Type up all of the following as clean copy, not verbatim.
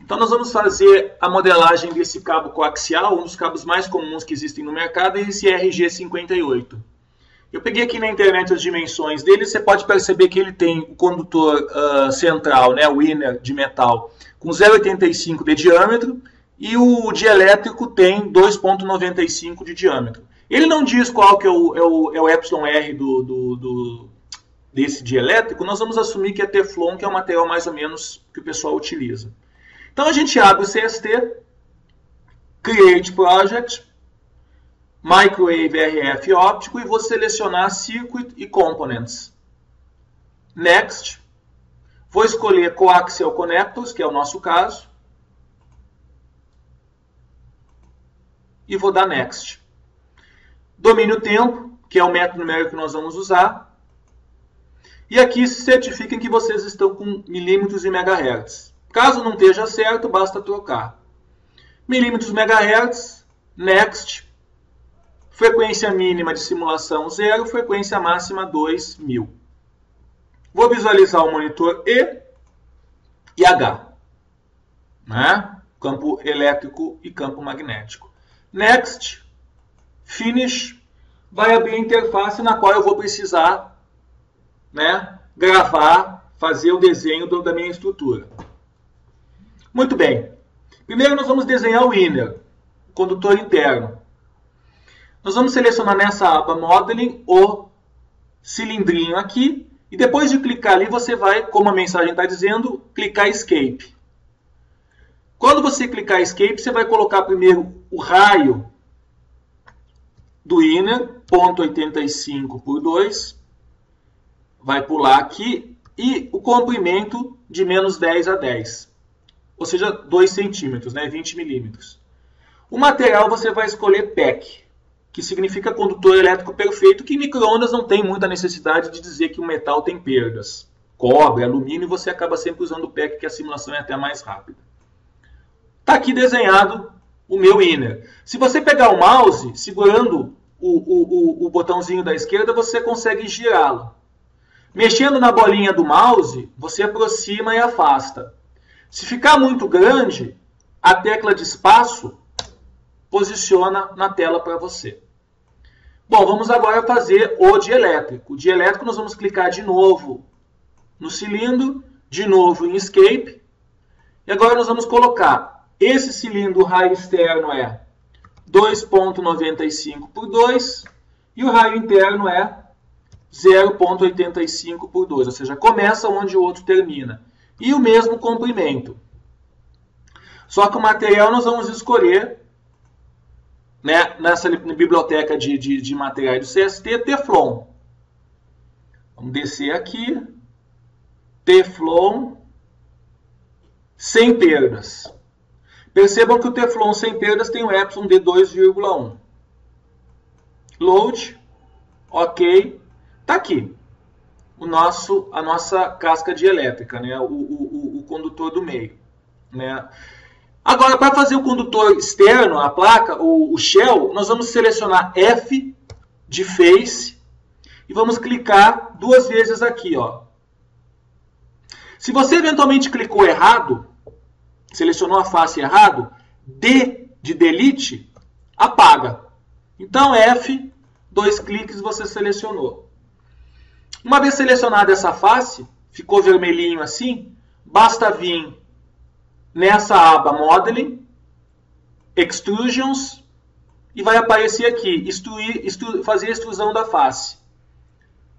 Então nós vamos fazer a modelagem desse cabo coaxial, um dos cabos mais comuns que existem no mercado, é esse RG58. Eu peguei aqui na internet as dimensões dele, você pode perceber que ele tem o condutor central, né, o inner de metal, com 0,85 de diâmetro, e o dielétrico tem 2,95 de diâmetro. Ele não diz qual que é o εr desse dielétrico, nós vamos assumir que é Teflon, que é o material mais ou menos que o pessoal utiliza. Então a gente abre o CST, Create Project, Microwave RF óptico e vou selecionar Circuit e Components. Next. Vou escolher Coaxial Connectors, que é o nosso caso. E vou dar Next. Domine o tempo, que é o método numérico que nós vamos usar. E aqui se certifiquem que vocês estão com milímetros e megahertz. Caso não esteja certo, basta trocar. Milímetros, megahertz, Next. Frequência mínima de simulação 0, frequência máxima 2000. Vou visualizar o monitor e H. Né? Campo elétrico e campo magnético. Next. Finish. Vai abrir a interface na qual eu vou precisar, né, gravar, fazer o desenho da minha estrutura. Muito bem. Primeiro nós vamos desenhar o inner, o condutor interno. Nós vamos selecionar nessa aba Modeling o cilindrinho aqui. E depois de clicar ali, você vai, como a mensagem está dizendo, clicar Escape. Quando você clicar Escape, você vai colocar primeiro o raio do inner, 0,85 por 2. Vai pular aqui. E o comprimento de menos 10 a 10. Ou seja, 2 centímetros, né? 20 milímetros. O material você vai escolher PEC, que significa condutor elétrico perfeito, que em micro-ondas não tem muita necessidade de dizer que o metal tem perdas. Cobre, alumínio, você acaba sempre usando o PEC, que a simulação é até mais rápida. Está aqui desenhado o meu inner. Se você pegar o mouse, segurando o botãozinho da esquerda, você consegue girá-lo. Mexendo na bolinha do mouse, você aproxima e afasta. Se ficar muito grande, a tecla de espaço posiciona na tela para você. Bom, vamos agora fazer o dielétrico. O dielétrico nós vamos clicar de novo no cilindro, de novo em Escape. E agora nós vamos colocar esse cilindro, o raio externo é 2,95 por 2 e o raio interno é 0,85 por 2, ou seja, começa onde o outro termina. E o mesmo comprimento. Só que o material nós vamos escolher, né, nessa biblioteca de materiais do CST, Teflon. Vamos descer aqui. Teflon sem perdas. Percebam que o Teflon sem perdas tem o Epson de 2,1. Load. Ok. Está aqui a nossa casca dielétrica, né? o condutor do meio. Né? Agora, para fazer o condutor externo, a placa, o shell, nós vamos selecionar F de Face e vamos clicar 2 vezes aqui. Ó. Se você eventualmente clicou errado, selecionou a face errado, D de Delete, apaga. Então, F, 2 cliques, você selecionou. Uma vez selecionada essa face, ficou vermelhinho assim, basta vir nessa aba Modeling, Extrusions, e vai aparecer aqui, fazer a extrusão da face.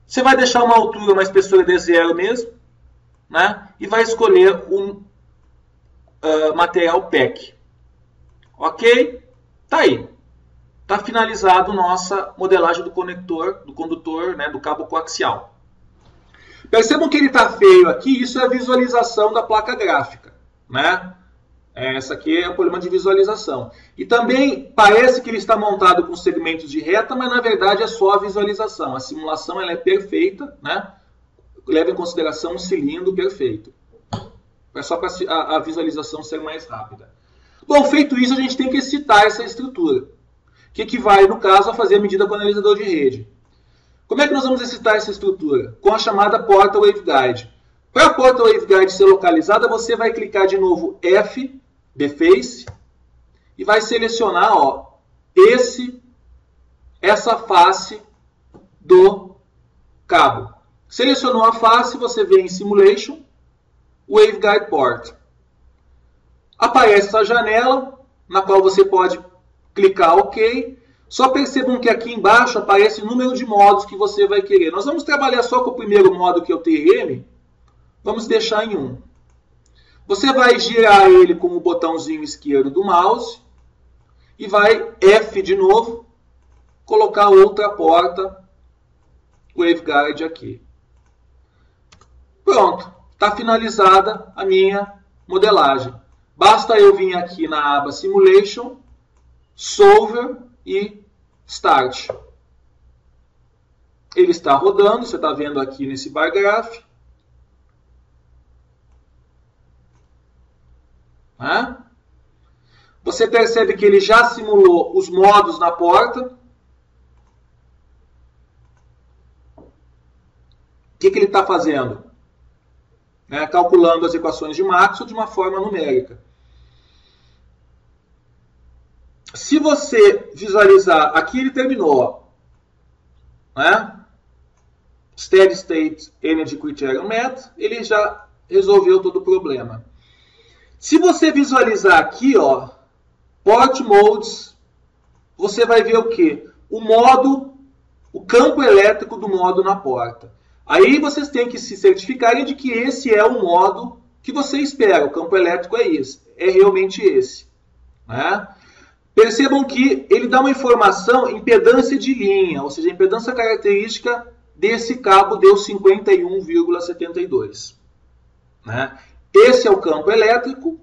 Você vai deixar uma altura, uma espessura de 0 mesmo, né? E vai escolher um material PEC. Ok? Tá aí. Está finalizado nossa modelagem do conector, do condutor, né, do cabo coaxial. Percebam que ele está feio aqui, isso é a visualização da placa gráfica. Né? Essa aqui é o problema de visualização. E também parece que ele está montado com segmentos de reta, mas na verdade é só a visualização. A simulação ela é perfeita, né? Leva em consideração um cilindro perfeito. É só para a visualização ser mais rápida. Bom, feito isso, a gente tem que excitar essa estrutura, que equivale, no caso, a fazer a medida com o analisador de rede. Como é que nós vamos excitar essa estrutura? Com a chamada porta waveguide. Para a porta waveguide ser localizada, você vai clicar de novo F, Deface, e vai selecionar ó, essa face do cabo. Selecionou a face, você vem em Simulation, Waveguide Port. Aparece essa janela, na qual você pode clicar OK. Só percebam que aqui embaixo aparece o número de modos que você vai querer. Nós vamos trabalhar só com o primeiro modo, que é o TM. Vamos deixar em 1. Você vai girar ele com o botãozinho esquerdo do mouse e vai F de novo, colocar outra porta waveguide aqui. Pronto, está finalizada a minha modelagem. Basta eu vir aqui na aba Simulation, Solver e Start. Ele está rodando, você está vendo aqui nesse bar graph. Você percebe que ele já simulou os modos na porta. O que ele está fazendo? Calculando as equações de Maxwell de uma forma numérica. Se você visualizar, aqui ele terminou. Steady State Energy Criterion Met, ele já resolveu todo o problema. Se você visualizar aqui, ó, Port Modes, você vai ver o quê? O campo elétrico do modo na porta. Aí vocês têm que se certificarem de que esse é o modo que você espera. O campo elétrico é esse, é realmente esse. Percebam que ele dá uma informação impedância de linha, ou seja, a impedância característica desse cabo deu 51,72. Esse é o campo elétrico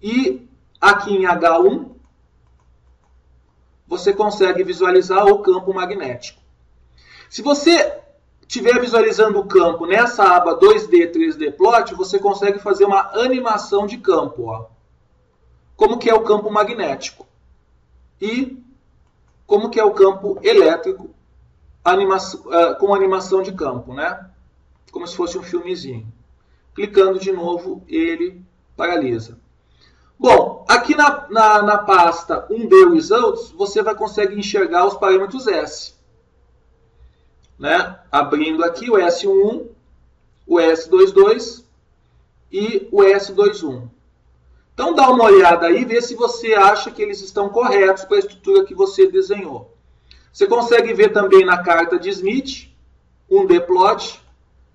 e aqui em H1 você consegue visualizar o campo magnético. Se você estiver visualizando o campo nessa aba 2D, 3D Plot, você consegue fazer uma animação de campo. Ó. Como que é o campo magnético e como que é o campo elétrico com animação de campo, como se fosse um filmezinho. Clicando de novo, ele paralisa. Bom, aqui na pasta 1D Results, você vai conseguir enxergar os parâmetros S. Abrindo aqui o S11, o S22 e o S21. Então dá uma olhada aí e vê se você acha que eles estão corretos para a estrutura que você desenhou. Você consegue ver também na carta de Smith, 1D Plot.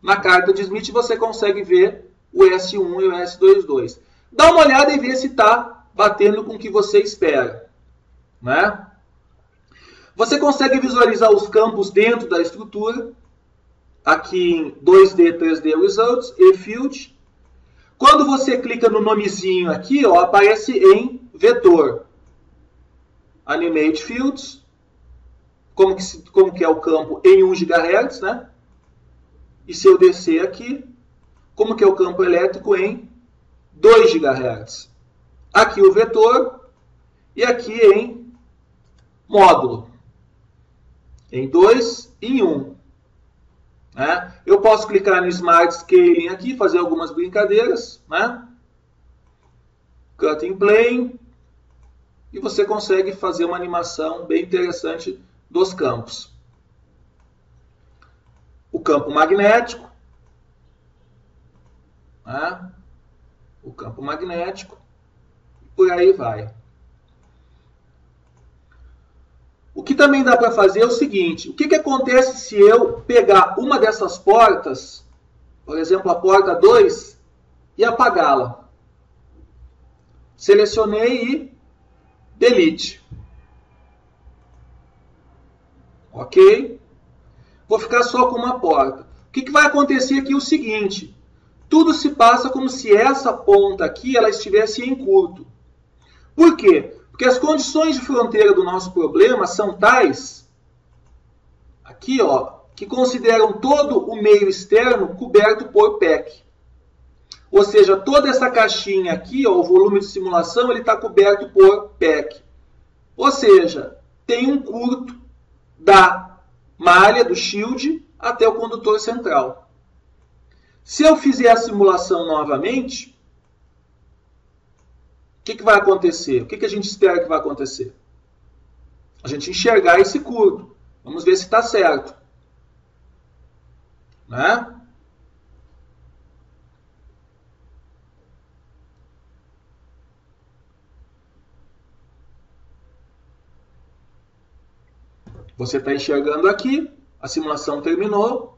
Na carta de Smith você consegue ver o S1 e o S22. Dá uma olhada e vê se está batendo com o que você espera. Você consegue visualizar os campos dentro da estrutura. Aqui em 2D, 3D Results e Field. Quando você clica no nomezinho aqui, ó, aparece em vetor. Animate Fields. Como que é o campo em 1 GHz, E se eu descer aqui, como que é o campo elétrico em 2 GHz. Aqui o vetor e aqui em módulo. Em 2 e em 1. Eu posso clicar no Smart Scaling aqui, fazer algumas brincadeiras. Cut in Plane. E você consegue fazer uma animação bem interessante dos campos. O campo magnético. O campo magnético. E por aí vai. O que também dá para fazer é o seguinte. O que acontece se eu pegar uma dessas portas, por exemplo, a porta 2, e apagá-la? Selecionei e delete. Ok? Vou ficar só com uma porta. O que vai acontecer aqui é o seguinte. Tudo se passa como se essa ponta aqui ela estivesse em curto. Por quê? Porque as condições de fronteira do nosso problema são tais, aqui, ó, que consideram todo o meio externo coberto por PEC. Ou seja, toda essa caixinha aqui, ó, o volume de simulação, ele está coberto por PEC. Ou seja, tem um curto da malha, do shield, até o condutor central. Se eu fizer a simulação novamente, o que vai acontecer? O que a gente espera que vai acontecer? A gente enxergar esse curto. Vamos ver se está certo. Né? Você está enxergando aqui, a simulação terminou.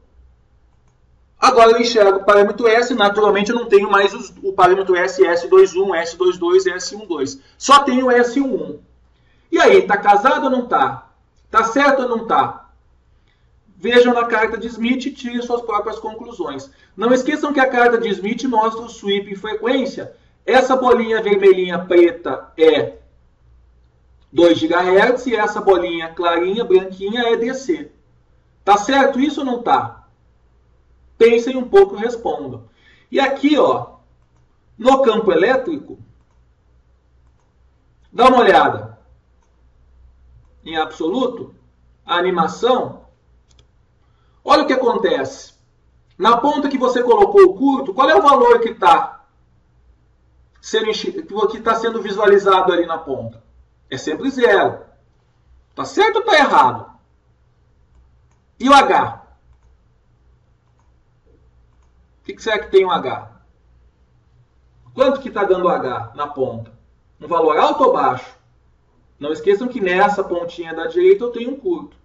Agora eu enxergo o parâmetro S, naturalmente eu não tenho mais o parâmetro S, S21, S22, S12. Só tenho o S11. E aí, está casado ou não está? Está certo ou não está? Vejam na carta de Smith e tirem suas próprias conclusões. Não esqueçam que a carta de Smith mostra o sweep em frequência. Essa bolinha vermelhinha preta é 2 GHz e essa bolinha clarinha, branquinha, é DC. Tá certo isso ou não tá? Pensem um pouco e respondam. E aqui, ó, no campo elétrico, dá uma olhada. Em absoluto, a animação, olha o que acontece. Na ponta que você colocou o curto, qual é o valor que está sendo visualizado ali na ponta? É sempre 0. Tá certo ou está errado? E o H? O que será que tem o H? Quanto que está dando o H na ponta? Um valor alto ou baixo? Não esqueçam que nessa pontinha da direita eu tenho um curto.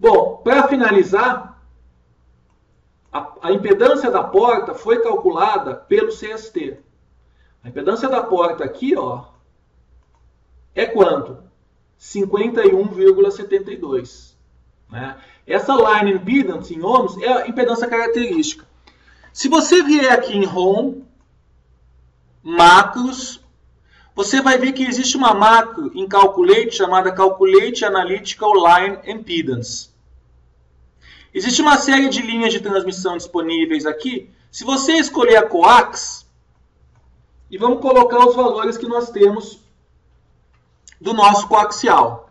Bom, para finalizar, a impedância da porta foi calculada pelo CST. A impedância da porta aqui, ó, é quanto? 51,72. Né? Essa line impedance em ohms é a impedância característica. Se você vier aqui em ROM, macros, você vai ver que existe uma macro em Calculate chamada Calculate Analytical Line Impedance. Existe uma série de linhas de transmissão disponíveis aqui. Se você escolher a coax, e vamos colocar os valores que nós temos do nosso coaxial.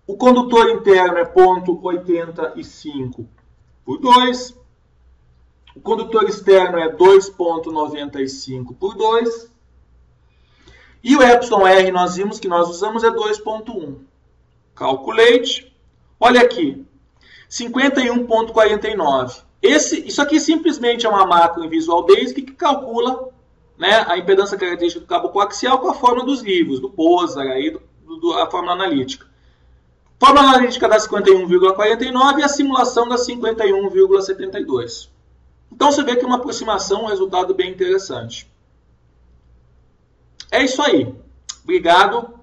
O condutor interno é 0,85 por 2. O condutor externo é 2,95 por 2. E o εr nós vimos que nós usamos é 2,1. Calculate. Olha aqui. 51,49. Isso aqui simplesmente é uma macro em Visual Basic que calcula, né, a impedância característica do cabo coaxial com a fórmula dos livros, do Pozar, aí, a fórmula analítica. A fórmula analítica dá 51,49 e a simulação dá 51,72. Então você vê que é uma aproximação, um resultado bem interessante. É isso aí. Obrigado.